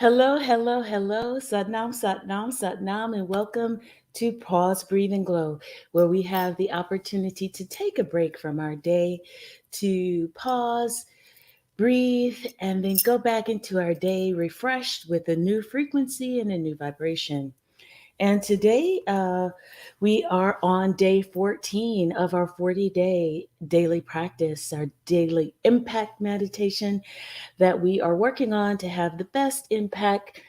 Hello, hello, hello. Satnam, Satnam, Satnam, and welcome to Pause, Breathe, and Glow, where we have the opportunity to take a break from our day to pause, breathe, and then go back into our day refreshed with a new frequency and a new vibration. And today we are on day 14 of our 40-day daily practice, our daily impact meditation that we are working on to have the best impact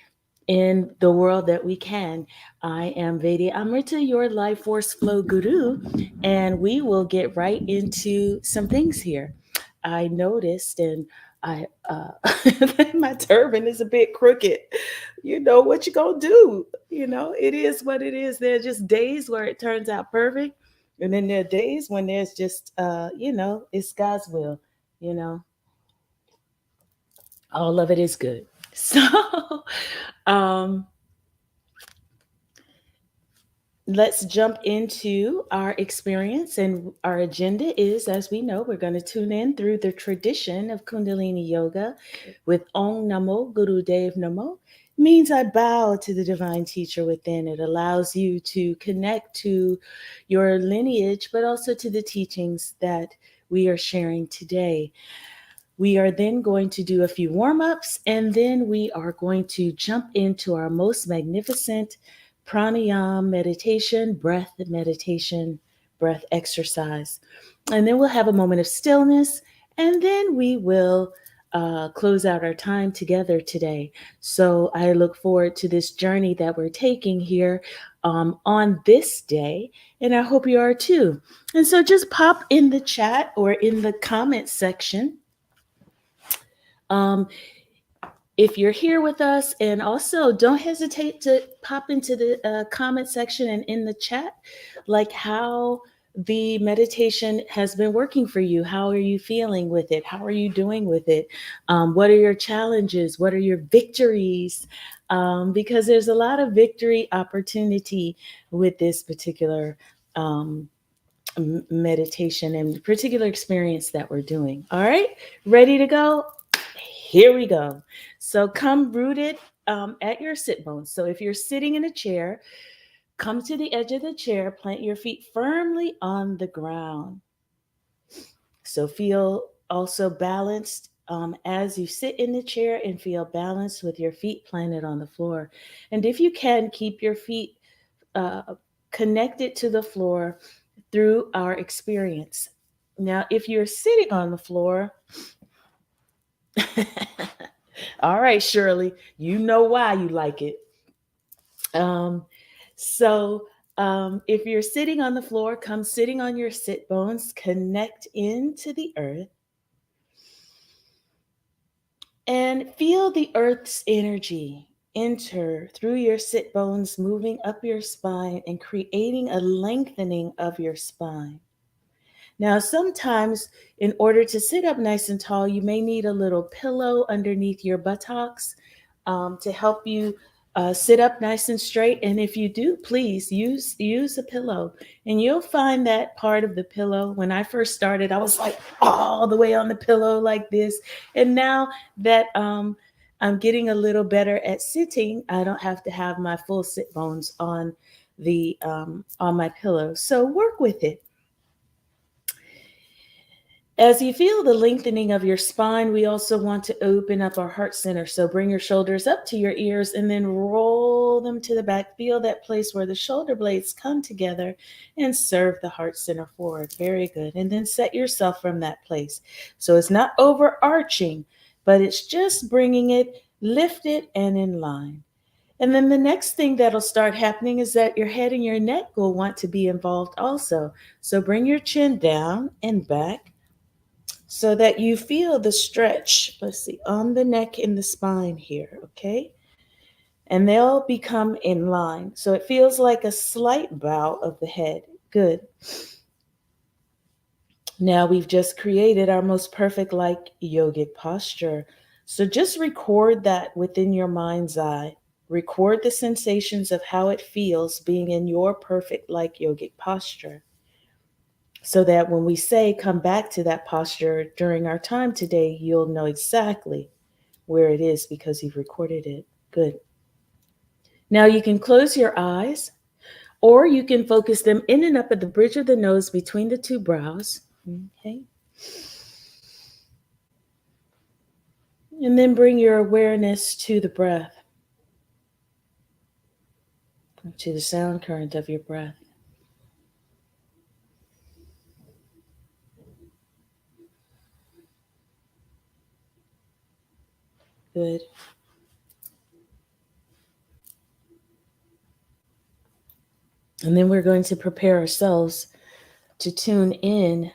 in the world that we can. I am Vedi Amrita, your life force flow guru, and we will get right into some things here. I noticed, and I my turban is a bit crooked. You know what you gonna do? It is what it is. There are just days where it turns out perfect, and then there are days when there's just it's God's will. You know, all of it is good. So, um, let's jump into our experience. And our agenda is, as we know, we're going to tune in through the tradition of Kundalini Yoga with Om Namo Guru Dev Namo. Means I bow to the divine teacher within. It allows you to connect to your lineage, but also to the teachings that we are sharing today. We are then going to do a few warm ups, and then we are going to jump into our most magnificent pranayama meditation, breath exercise. And then we'll have a moment of stillness, and then we will close out our time together today. So I look forward to this journey that we're taking here on this day, and I hope you are too. And so just pop in the chat or in the comment section um, if you're here with us, and also don't hesitate to pop into the comment section and in the chat, like how the meditation has been working for you. How are you feeling with it? How are you doing with it? What are your challenges? What are your victories? Because there's a lot of victory opportunity with this particular meditation and particular experience that we're doing. All right, ready to go? Here we go. So come rooted at your sit bones. So if you're sitting in a chair, come to the edge of the chair, plant your feet firmly on the ground. So feel also balanced as you sit in the chair, and feel balanced with your feet planted on the floor. And if you can, keep your feet uh, connected to the floor through our experience. Now, if you're sitting on the floor, all right, Shirley, you know why you like it. Um, so, if you're sitting on the floor, come sitting on your sit bones, connect into the earth, and feel the earth's energy enter through your sit bones, moving up your spine and creating a lengthening of your spine. Now, sometimes in order to sit up nice and tall, you may need a little pillow underneath your buttocks to help you sit up nice and straight. And if you do, please use a pillow. And you'll find that part of the pillow. When I first started, I was like all the way on the pillow like this. And now that I'm getting a little better at sitting, I don't have to have my full sit bones on my pillow. So work with it. As you feel the lengthening of your spine, we also want to open up our heart center. So bring your shoulders up to your ears and then roll them to the back. Feel that place where the shoulder blades come together and serve the heart center forward. Very good. And then set yourself from that place. So it's not overarching, but it's just bringing it lifted and in line. And then the next thing that'll start happening is that your head and your neck will want to be involved also. So bring your chin down and back, so that you feel the stretch, let's see, on the neck and the spine here, okay? And they'll become in line. So it feels like a slight bow of the head. Good. Now we've just created our most perfect like yogic posture. So just record that within your mind's eye. Record the sensations of how it feels being in your perfect like yogic posture, so that when we say come back to that posture during our time today, you'll know exactly where it is because you've recorded it. Good. Now you can close your eyes, or you can focus them in and up at the bridge of the nose between the two brows. Okay. And then bring your awareness to the breath, to the sound current of your breath. Good. And then we're going to prepare ourselves to tune in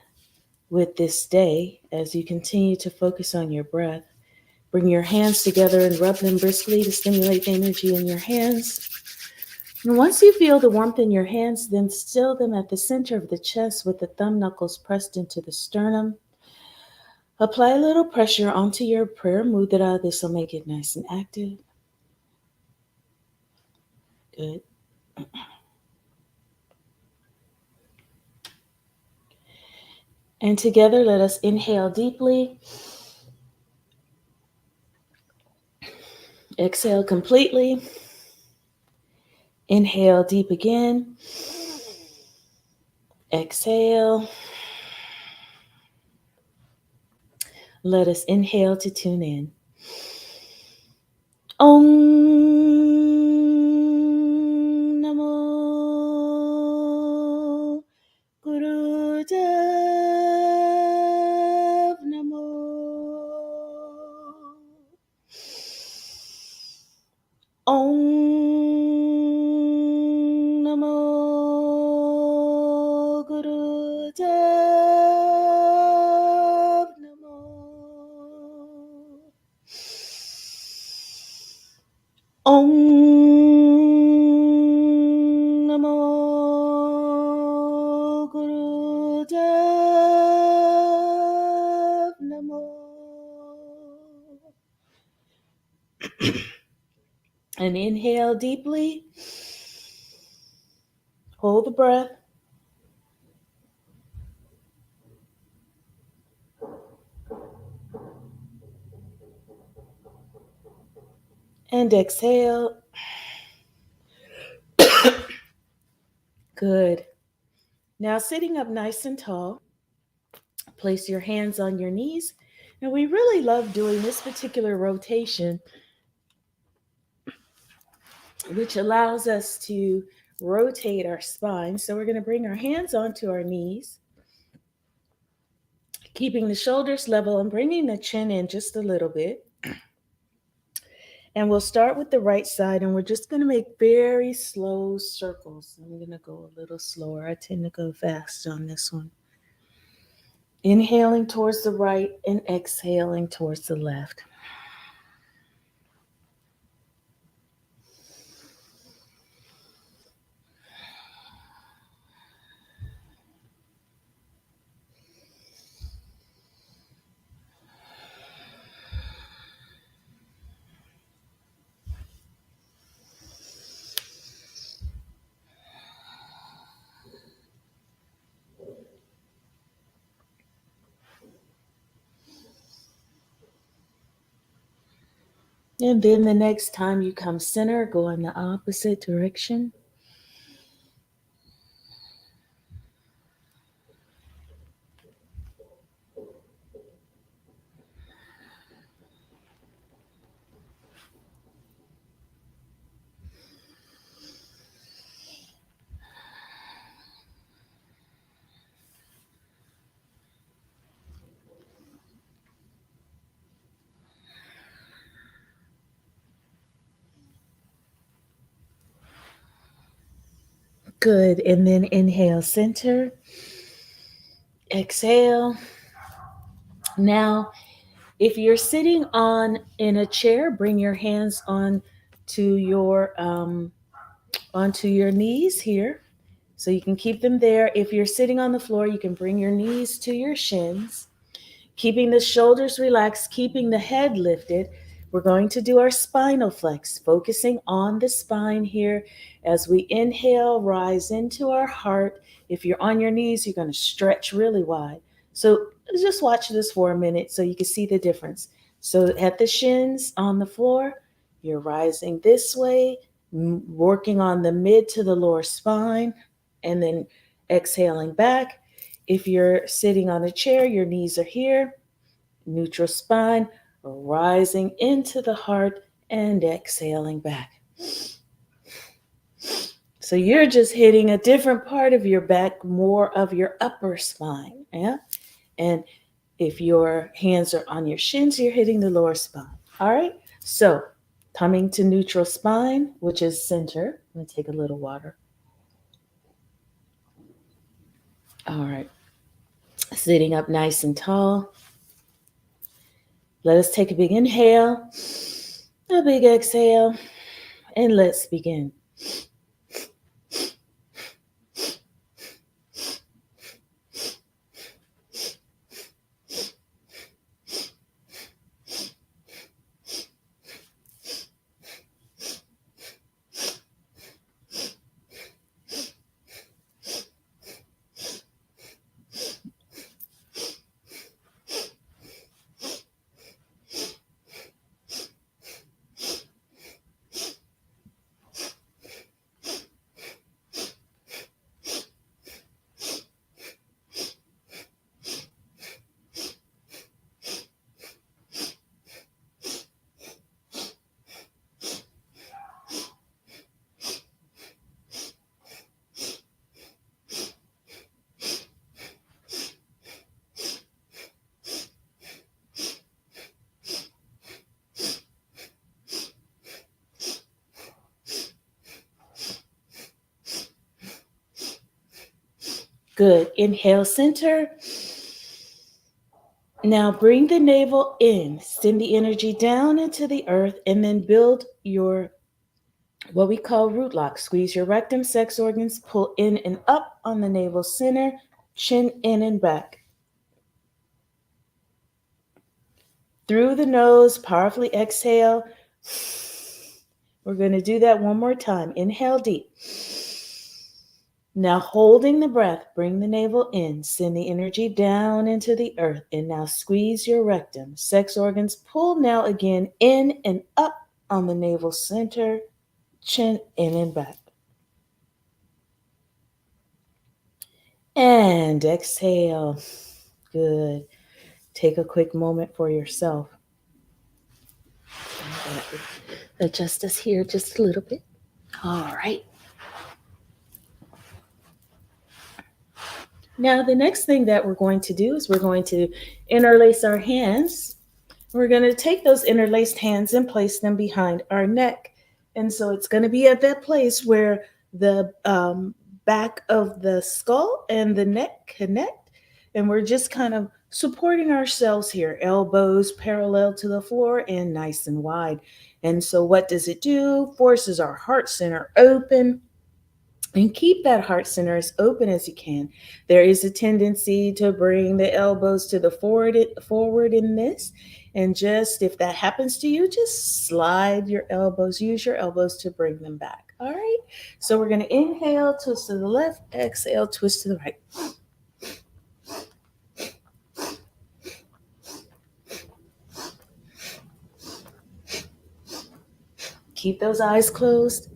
with this day as you continue to focus on your breath. Bring your hands together and rub them briskly to stimulate the energy in your hands. And once you feel the warmth in your hands, then still them at the center of the chest with the thumb knuckles pressed into the sternum. Apply a little pressure onto your prayer mudra. This will make it nice and active. Good. And together, let us inhale deeply. Exhale completely. Inhale deep again. Exhale. Let us inhale to tune in. Om Namo Gurudev Namo. Om Namo Gurudev Namo. Om Namo Gurudev Namo. And inhale deeply. Hold the breath. And exhale. Good. Now sitting up nice and tall, place your hands on your knees. Now we really love doing this particular rotation, which allows us to rotate our spine. So we're going to bring our hands onto our knees, keeping the shoulders level and bringing the chin in just a little bit. And we'll start with the right side, and we're just going to make very slow circles. I'm going to go a little slower. I tend to go fast on this one. Inhaling towards the right and exhaling towards the left. And then the next time you come center, go in the opposite direction. Good. And then inhale, center. Exhale. Now, if you're sitting in a chair, bring your hands onto your knees here, so you can keep them there. If you're sitting on the floor, you can bring your knees to your shins, keeping the shoulders relaxed, keeping the head lifted. We're going to do our spinal flex, focusing on the spine here. As we inhale, rise into our heart. If you're on your knees, you're going to stretch really wide. So just watch this for a minute so you can see the difference. So at the shins on the floor, You're rising this way, working on the mid to the lower spine, and then exhaling back. If you're sitting on a chair, your knees are here, neutral spine, rising into the heart and exhaling back. So you're just hitting a different part of your back, more of your upper spine. Yeah. And if your hands are on your shins, you're hitting the lower spine. All right. So coming to neutral spine, which is center. Let me take a little water. All right. Sitting up nice and tall. Let us take a big inhale, a big exhale, and let's begin. Good. Inhale, center. Now bring the navel in. Send the energy down into the earth and then build your what we call root lock. Squeeze your rectum, sex organs, pull in and up on the navel center, chin in and back. Through the nose, powerfully exhale. We're going to do that one more time. Inhale deep. Now holding the breath, bring the navel in, send the energy down into the earth, and now squeeze your rectum. Sex organs, pull now again in and up on the navel center, chin in and back. And exhale. Good. Take a quick moment for yourself. Adjust us here just a little bit. All right. Now, the next thing that we're going to do is we're going to interlace our hands. We're going to take those interlaced hands and place them behind our neck. And so it's going to be at that place where the back of the skull and the neck connect. And we're just kind of supporting ourselves here, elbows parallel to the floor and nice and wide. And so what does it do? Forces our heart center open. And keep that heart center as open as you can. There is a tendency to bring the elbows to the forward in this. And just if that happens to you, just slide your elbows, use your elbows to bring them back. All right. So we're going to inhale, twist to the left, exhale, twist to the right. Keep those eyes closed.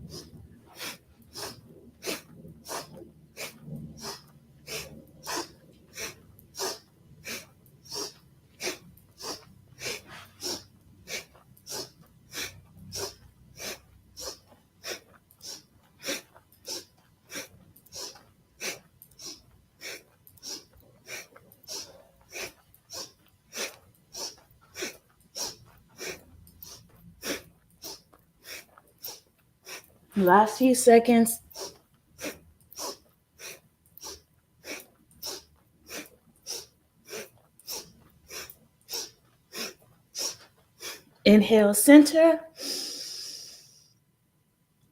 Last few seconds. Inhale, center.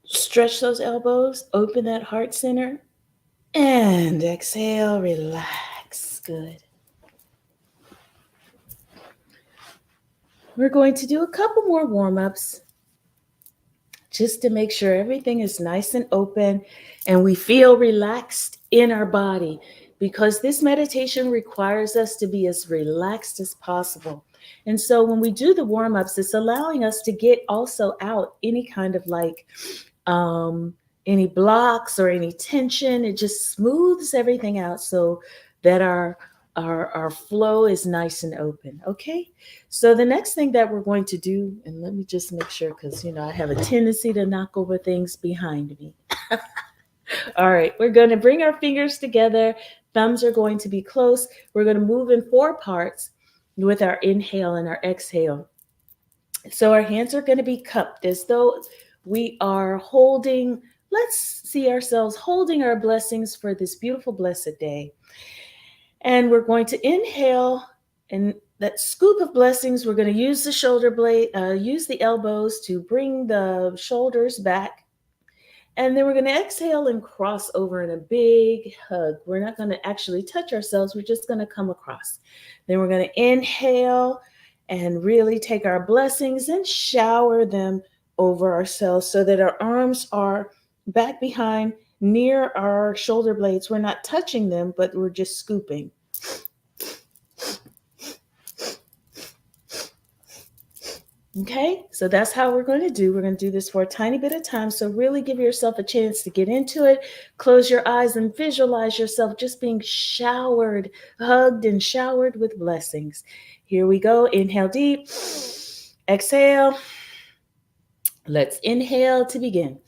Stretch those elbows, open that heart center. And exhale, relax. Good. We're going to do a couple more warm-ups just to make sure everything is nice and open and we feel relaxed in our body, because this meditation requires us to be as relaxed as possible. And so when we do the warm ups, it's allowing us to get also out any kind of like um, any blocks or any tension. It just smooths everything out so that our flow is nice and open. Okay. So the next thing that we're going to do, and let me just make sure because I have a tendency to knock over things behind me. All right, we're going to bring our fingers together. Thumbs are going to be close. We're going to move in 4 parts with our inhale and our exhale. So our hands are going to be cupped as though we are holding, let's see ourselves holding our blessings for this beautiful, blessed day. And we're going to inhale, and that scoop of blessings, we're going to use the shoulder blade, use the elbows to bring the shoulders back. And then we're going to exhale and cross over in a big hug. We're not going to actually touch ourselves. We're just going to come across. Then we're going to inhale and really take our blessings and shower them over ourselves so that our arms are back behind near our shoulder blades. We're not touching them, but we're just scooping. Okay, so that's how we're going to do. We're going to do this for a tiny bit of time. So really give yourself a chance to get into it. Close your eyes and visualize yourself just being showered, hugged and showered with blessings. Here we go. Inhale deep. Exhale. Let's inhale to begin.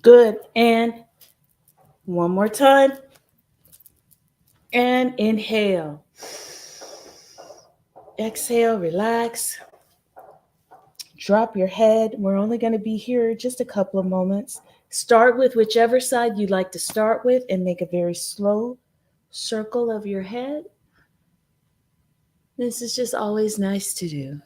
Good. And one more time. And inhale. Exhale, relax. Drop your head. We're only going to be here just a couple of moments. Start with whichever side you'd like to start with and make a very slow circle of your head. This is just always nice to do.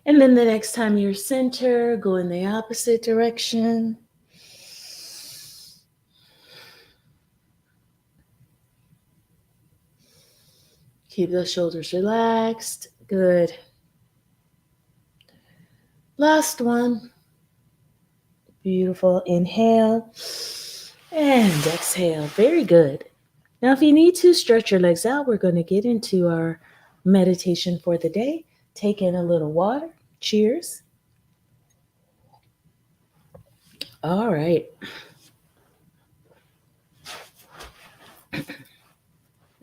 And then the next time you're center, go in the opposite direction. Keep those shoulders relaxed. Good. Last one. Beautiful. Inhale and exhale. Very good. Now, if you need to stretch your legs out, we're going to get into our meditation for the day. Take in a little water. Cheers. All right.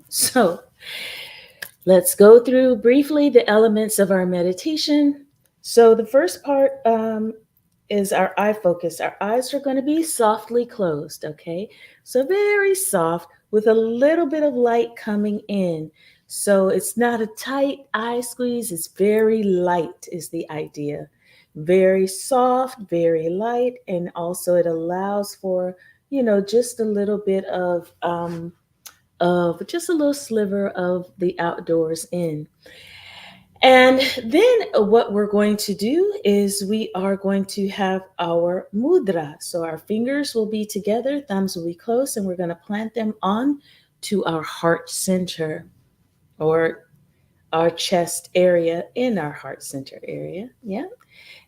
So let's go through briefly the elements of our meditation. So the first part is our eye focus. Our eyes are going to be softly closed, okay? So very soft with a little bit of light coming in. So it's not a tight eye squeeze. It's very light is the idea. Very soft, very light. And also it allows for, just a little bit of just a little sliver of the outdoors in. And then what we're going to do is we are going to have our mudra. So our fingers will be together, thumbs will be close, and we're going to plant them on to our heart center or our chest area in our heart center area. Yeah.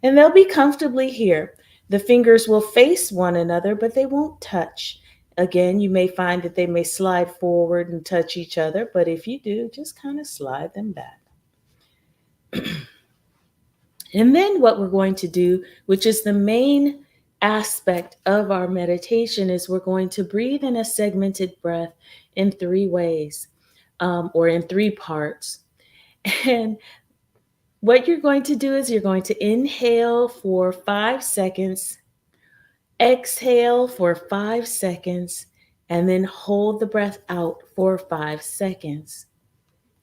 And they'll be comfortably here. The fingers will face one another, but they won't touch. Again, you may find that they may slide forward and touch each other, but if you do, just kind of slide them back. And then what we're going to do, which is the main aspect of our meditation, is we're going to breathe in a segmented breath in three ways, or in three parts. And what you're going to do is you're going to inhale for 5 seconds, exhale for 5 seconds, and then hold the breath out for 5 seconds.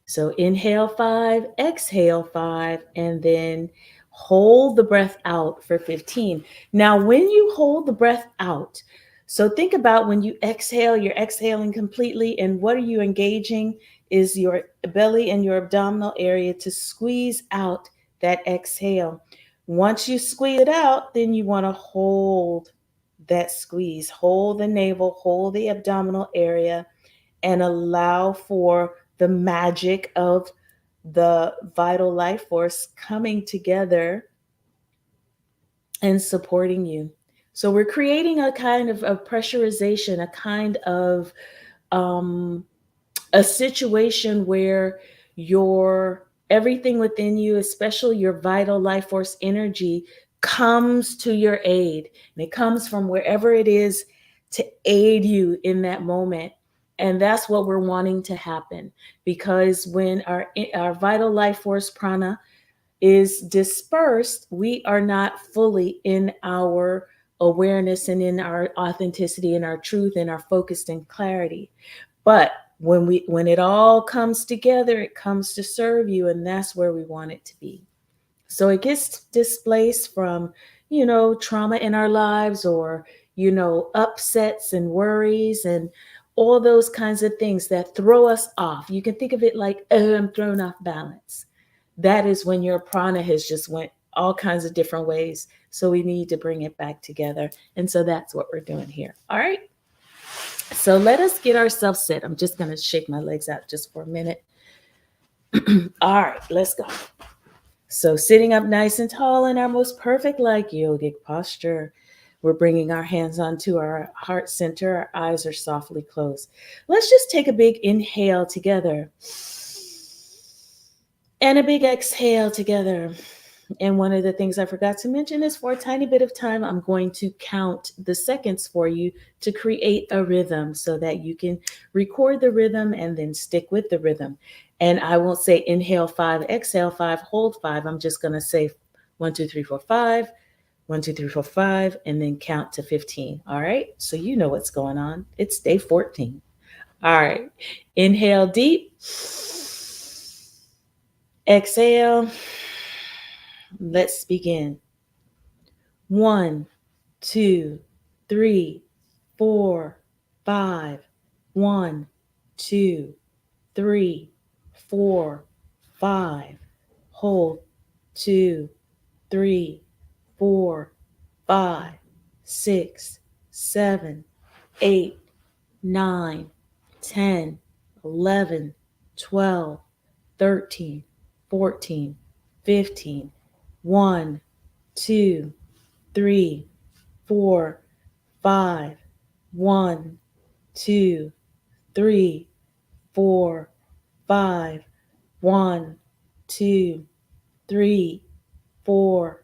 So inhale 5, exhale 5, and then hold the breath out for 15. Now, when you hold the breath out, so think about when you exhale, you're exhaling completely, and what are you engaging is your belly and your abdominal area to squeeze out that exhale. Once you squeeze it out, then you want to hold that squeeze, hold the navel, hold the abdominal area, and allow for the magic of the vital life force coming together and supporting you. So we're creating a kind of a pressurization, a kind of um, a situation where your everything within you, especially your vital life force energy, comes to your aid. And it comes from wherever it is to aid you in that moment. And that's what we're wanting to happen, because when our vital life force prana is dispersed, we are not fully in our awareness and in our authenticity and our truth and our focus and clarity. But when it all comes together, it comes to serve you, and that's where we want it to be. So it gets displaced from, trauma in our lives, or, upsets and worries and all those kinds of things that throw us off. You can think of it like, oh, I'm thrown off balance. That is when your prana has just went all kinds of different ways. So we need to bring it back together. And so that's what we're doing here. All right. So let us get ourselves set. I'm just going to shake my legs out just for a minute. All right, let's go. So sitting up nice and tall in our most perfect like yogic posture. We're bringing our hands onto our heart center. Our eyes are softly closed. Let's just take a big inhale together and a big exhale together. And one of the things I forgot to mention is, for a tiny bit of time, I'm going to count the seconds for you to create a rhythm so that you can record the rhythm and then stick with the rhythm. And I won't say inhale 5, exhale 5, hold 5. I'm just going to say 1, 2, 3, 4, 5, 1, 2, 3, 4, 5, and then count to 15. All right. So you know what's going on. It's day 14. All right. Inhale deep. Exhale. Let's begin. 1, 2, 3, 4, 5. 1, 2, 3, 4, 5. Hold. 2, 3, 4, 5, 6, 7, 8, 9, 10, 11, 12, 13, 14, 15. 1, 2, 3, 4, 5. 1, 2, 3, 4, 5. 1, 2, 3, 4,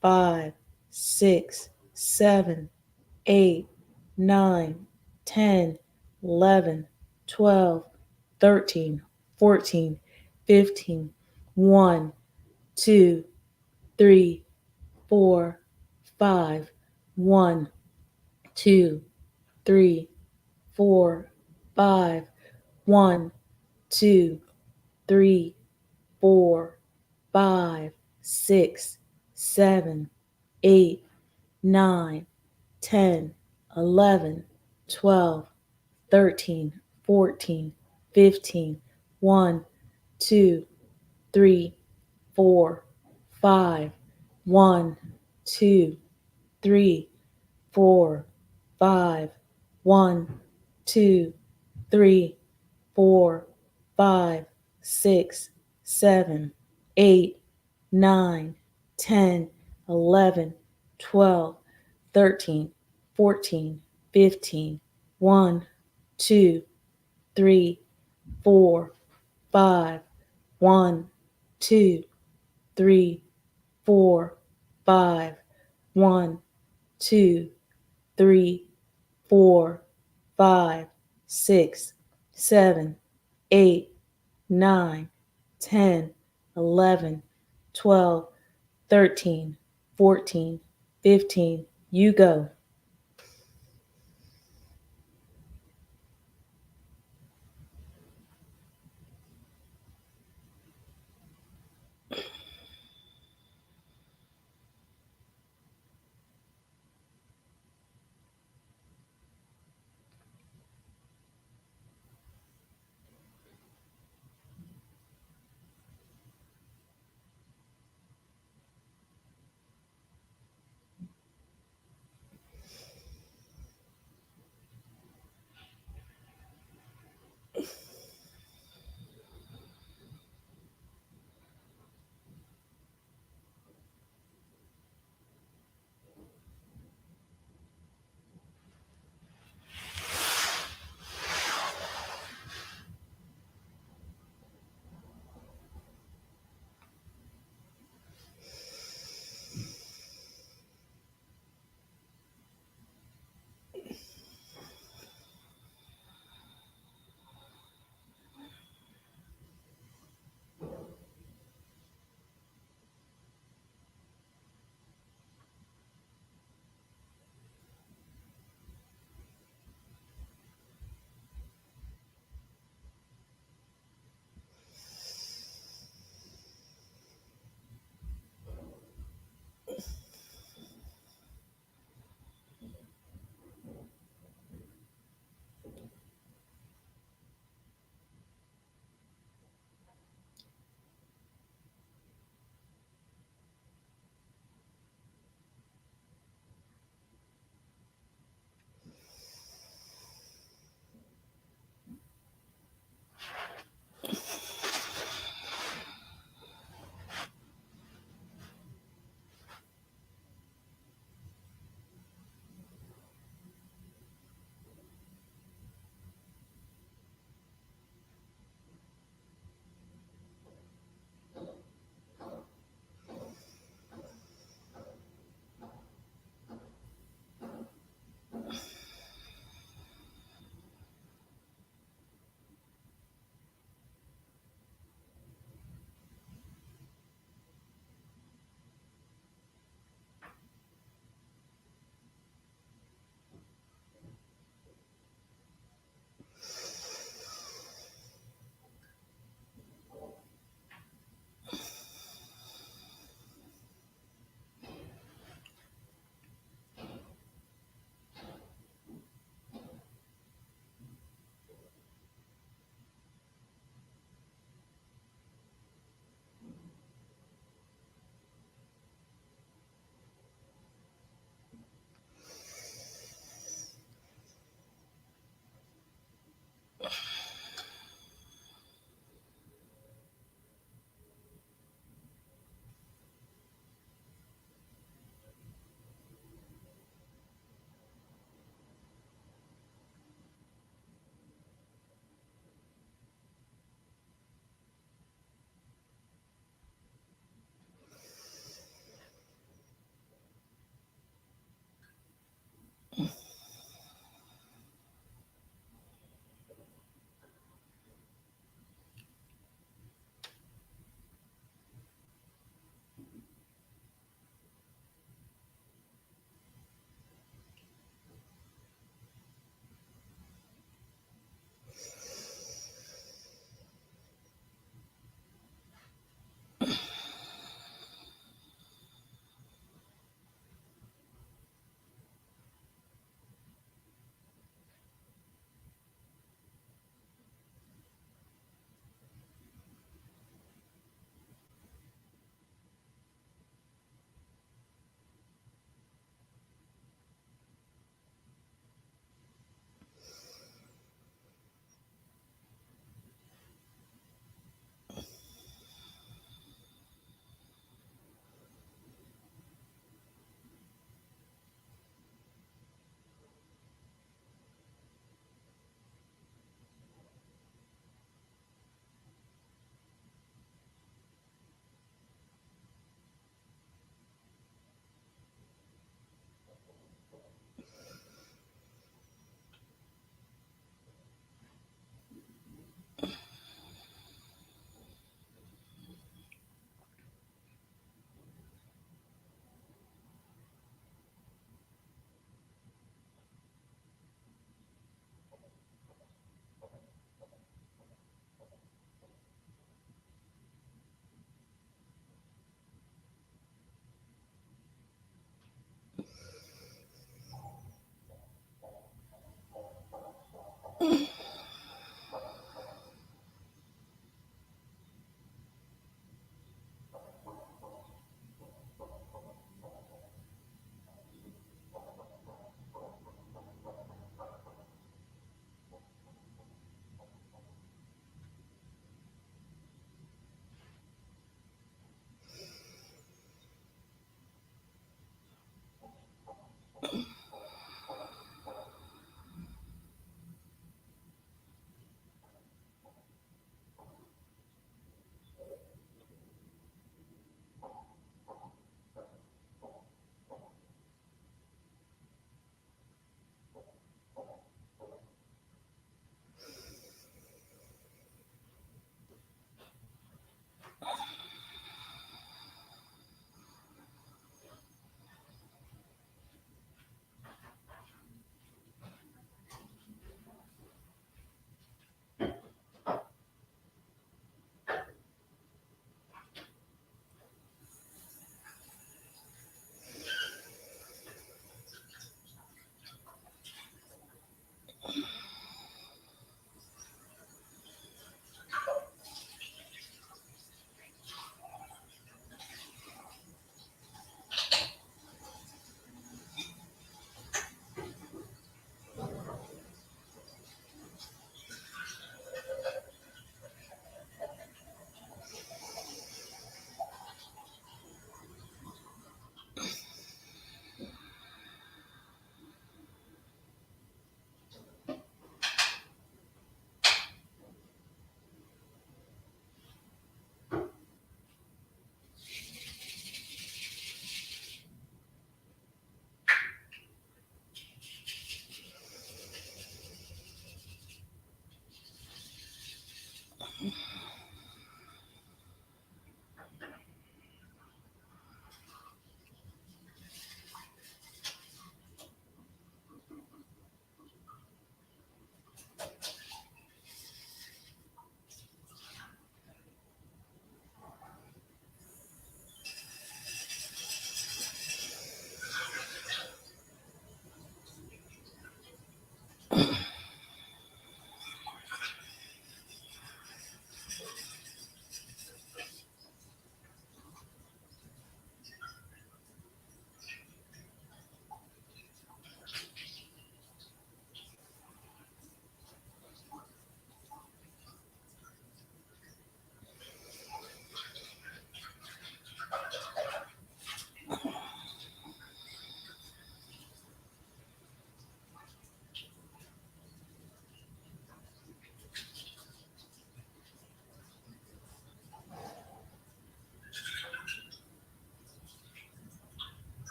5, 6, 7, 8, 9, 10, 11, 12, 13, 14, 15. 1, 2, 3, 4, 5. 1, 2, 3, 4, 5. 1, 2, 3, 4, 5, 6, 7, 8, 9, 10, 11, 12, 13, 14, 15. 1, 2, 3, 4, 5. 1, 2, 3, 4, 5. 1, 2, 3, 4, 5, 6, 7, 8, 9, 10, 11, 12, 13, 14, 15. 1, 2, 3, 4, 5. 1, 2, 3, 4, 5. 1, 2, 3, 4, 5, 6, 7, 8, 9, 10, 11, 12, 13, 14, 15. You go.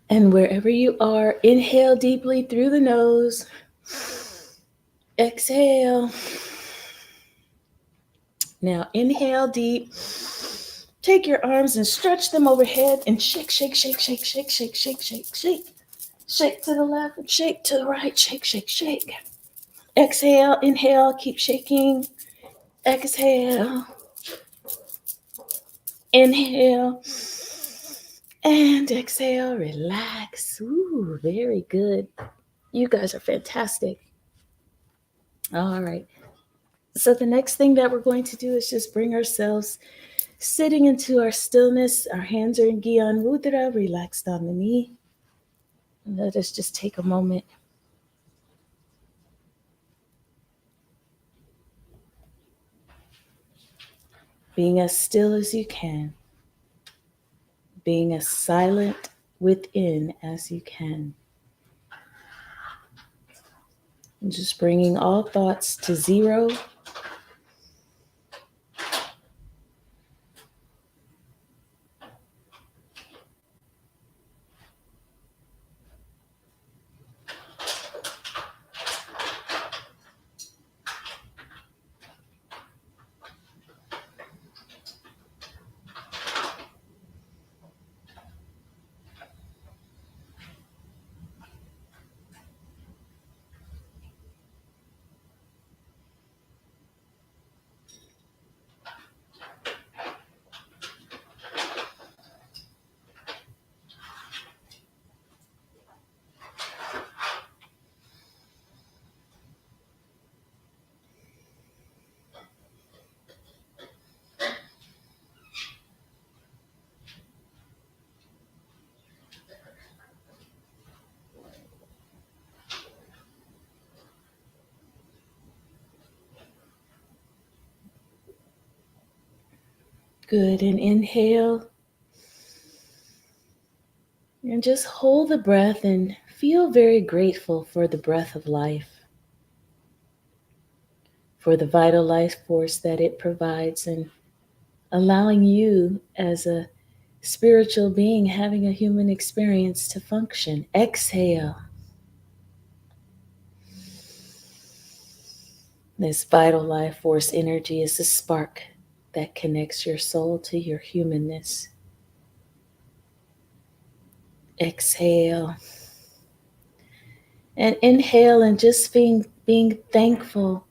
And wherever you are, inhale deeply through the nose. Exhale. Now inhale deep. Take your arms and stretch them overhead and shake, shake, shake, shake, shake, shake, shake, shake, shake. Shake to the left and shake to the right. Shake, shake, shake. Exhale, inhale, keep shaking. Exhale. Inhale. And exhale, relax. Ooh, very good. You guys are fantastic. All right. So the next thing that we're going to do is just bring ourselves sitting into our stillness. Our hands are in Gyan Mudra, relaxed on the knee. And let us just take a moment. Being as still as you can. Being as silent within as you can. And just bringing all thoughts to zero. Good. And inhale. And just hold the breath and feel very grateful for the breath of life, for the vital life force that it provides, and allowing you as a spiritual being having a human experience to function. Exhale. This vital life force energy is the spark that connects your soul to your humanness. Exhale. And inhale, and just being thankful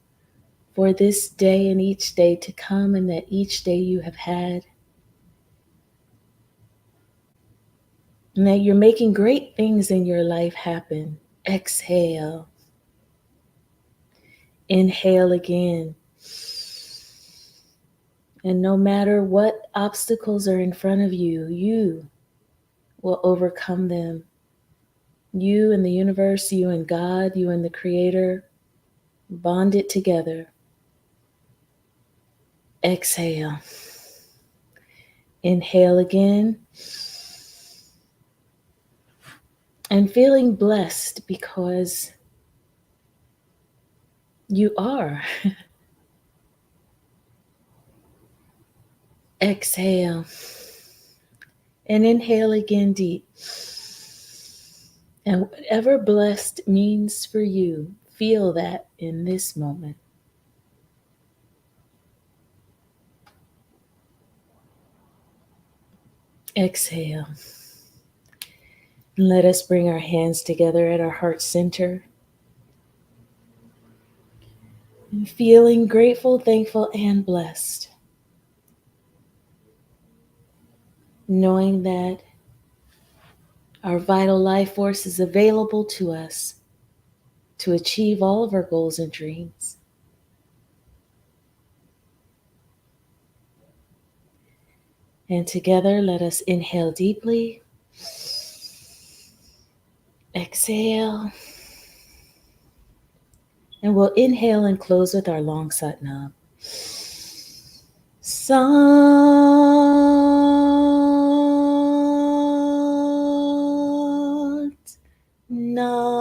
for this day and each day to come, and that each day you have had. And that you're making great things in your life happen. Exhale. Inhale again. And no matter what obstacles are in front of you, you will overcome them. You and the universe, you and God, you and the Creator, bond it together. Exhale. Inhale again. And feeling blessed because you are. Exhale. And inhale again deep. And whatever blessed means for you, feel that in this moment. Exhale. And let us bring our hands together at our heart center. And feeling grateful, thankful, and blessed. Knowing that our vital life force is available to us to achieve all of our goals and dreams. And together, let us inhale deeply. Exhale. And we'll inhale and close with our long Sat Nam. Sat Nam.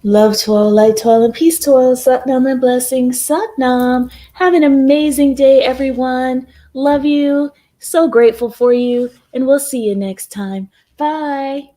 Love to all, light to all, and peace to all. Sat Nam and blessings. Sat Nam. Have an amazing day, everyone. Love you. So grateful for you. And we'll see you next time. Bye.